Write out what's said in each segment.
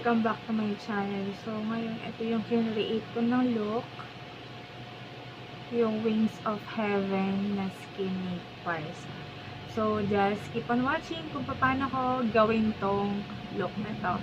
Welcome back to my channel. So, ngayon, ito yung kinreate ko ng look. Yung Wings of Heaven na skin Pharsa. So, just keep on watching kung paano ko gawin tong look na to.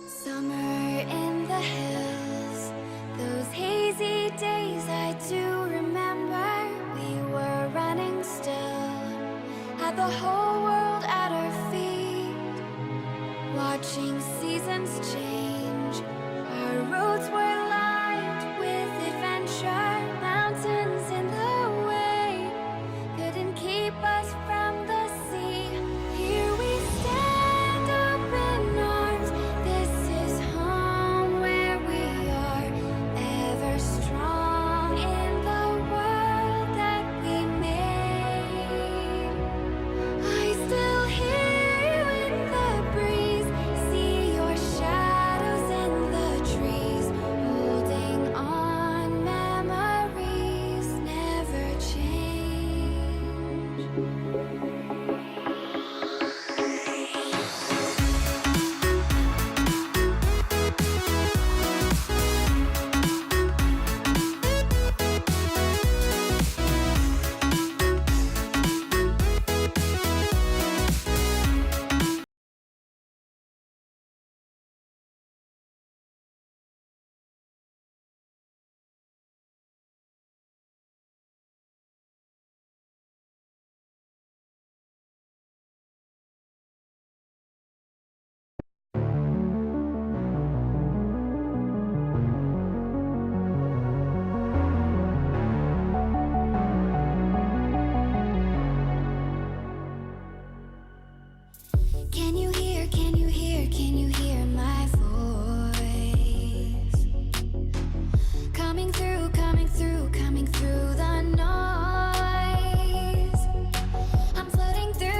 Summer in the hills, those hazy days I do remember. We were running still, had the whole world at our feet, watching seasons change. Our roads were lined with adventure, mountains in the way couldn't keep us from the sea. Here we stand, open arms. This is home where we are, ever strong in the world that we made. I still hear you in the breeze, see your shadows in the trees, holding on, memories never change. Can you hear, can you hear, can you hear my voice? Coming through, coming through, coming through the noise. I'm floating through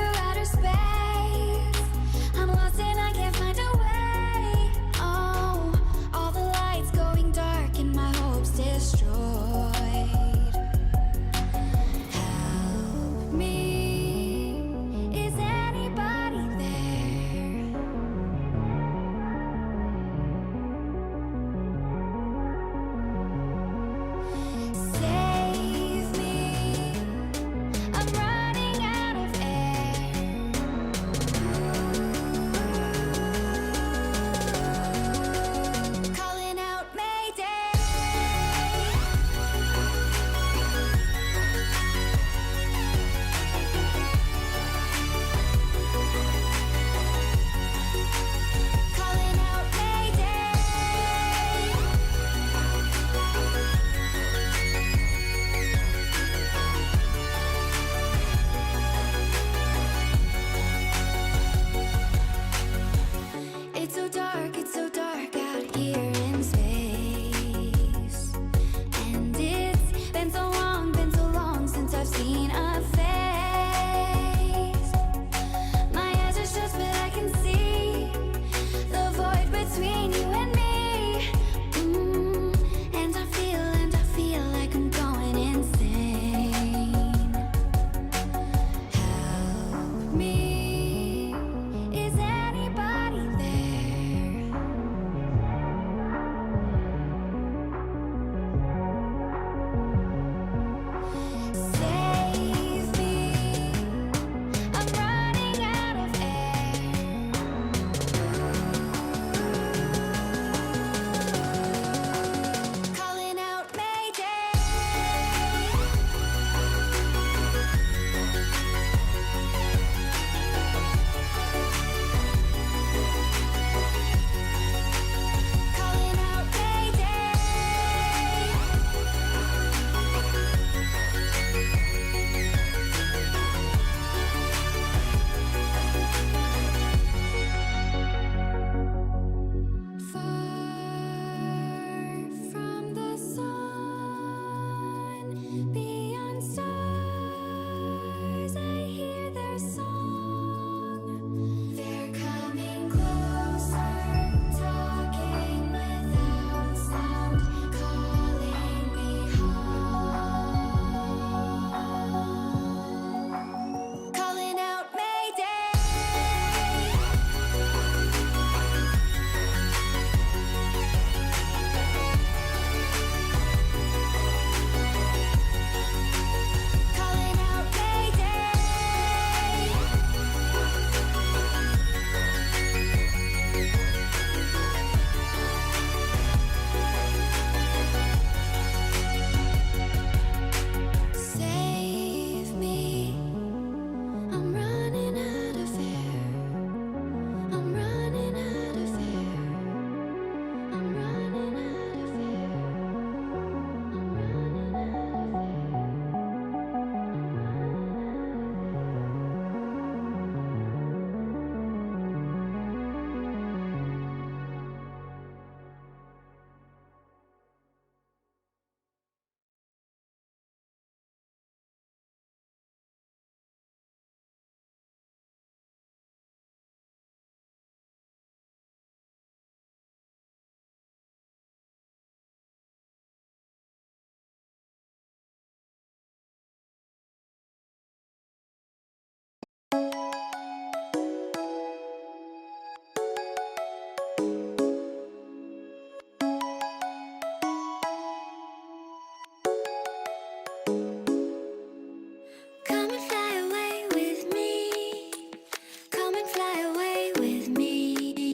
fly away with me.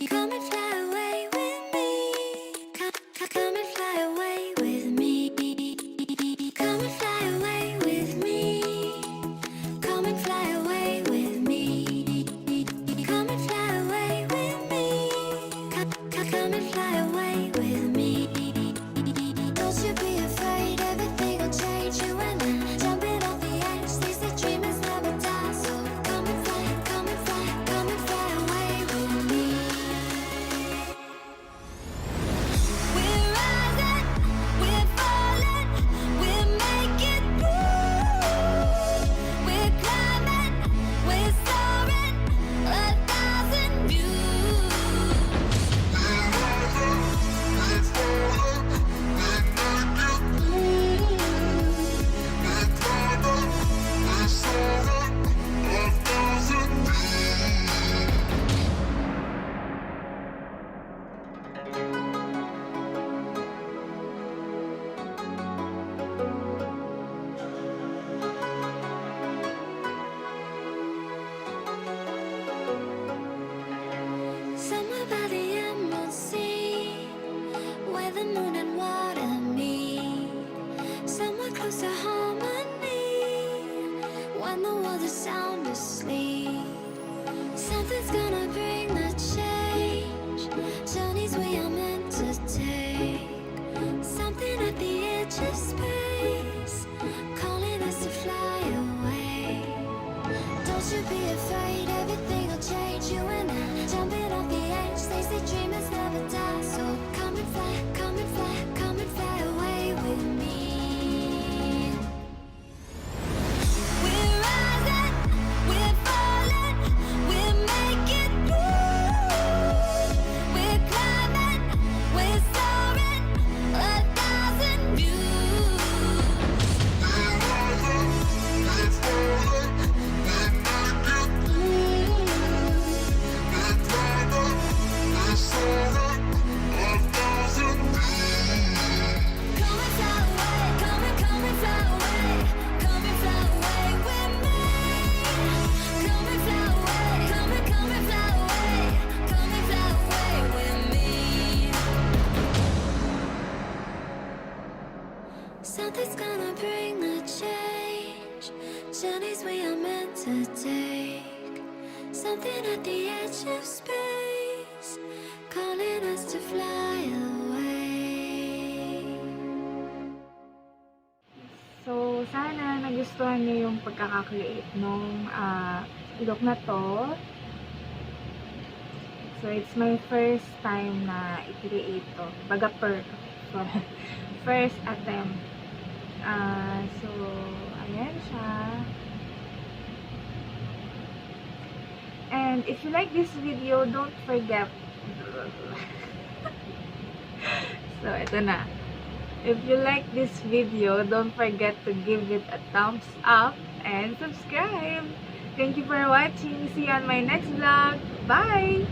Come and fly away with me. Come and fly away with me. Come and fly away with me. Come and fly away with me. Come and fly away with me. Come and fly away with me. Don't you be afraid, everything will change. You and I jumping off the edge. They say dreamers never die, so come and fly, come and fly, come and fly away with me. We're rising, we're falling, we're making moves. We're climbing, we're soaring, 1,000 views. Somewhere by the emerald sea, where the moon and water meet. Somewhere close to harmony, when the world is sound asleep. Something's gonna bring the change, journeys we are meant to take. Something at the edge of space, calling us to fly away. Don't you be afraid, everything will change. You and I jumping off the edge. They say dreamers never die, so come and fly, come and fly, come and fly away with me. We're rising, we're falling, we're making moves. We're climbing, we're soaring, 1,000 views. Come and fly away, come and fly away, come and fly away with me. Come and fly away, come and fly away, come and fly away with me. Something's gonna bring the change, journeys we are meant to take. Something at the edge of space, calling us to fly away. So, sana nagustuhan niyo yung pagkaka-create nung look na to. So, it's my first time na i-create to. Baga first attempt. So, ayan siya. And if you like this video, don't forget. So, ito na. If you like this video, don't forget to give it a thumbs up and subscribe. Thank you for watching. See you on my next vlog. Bye!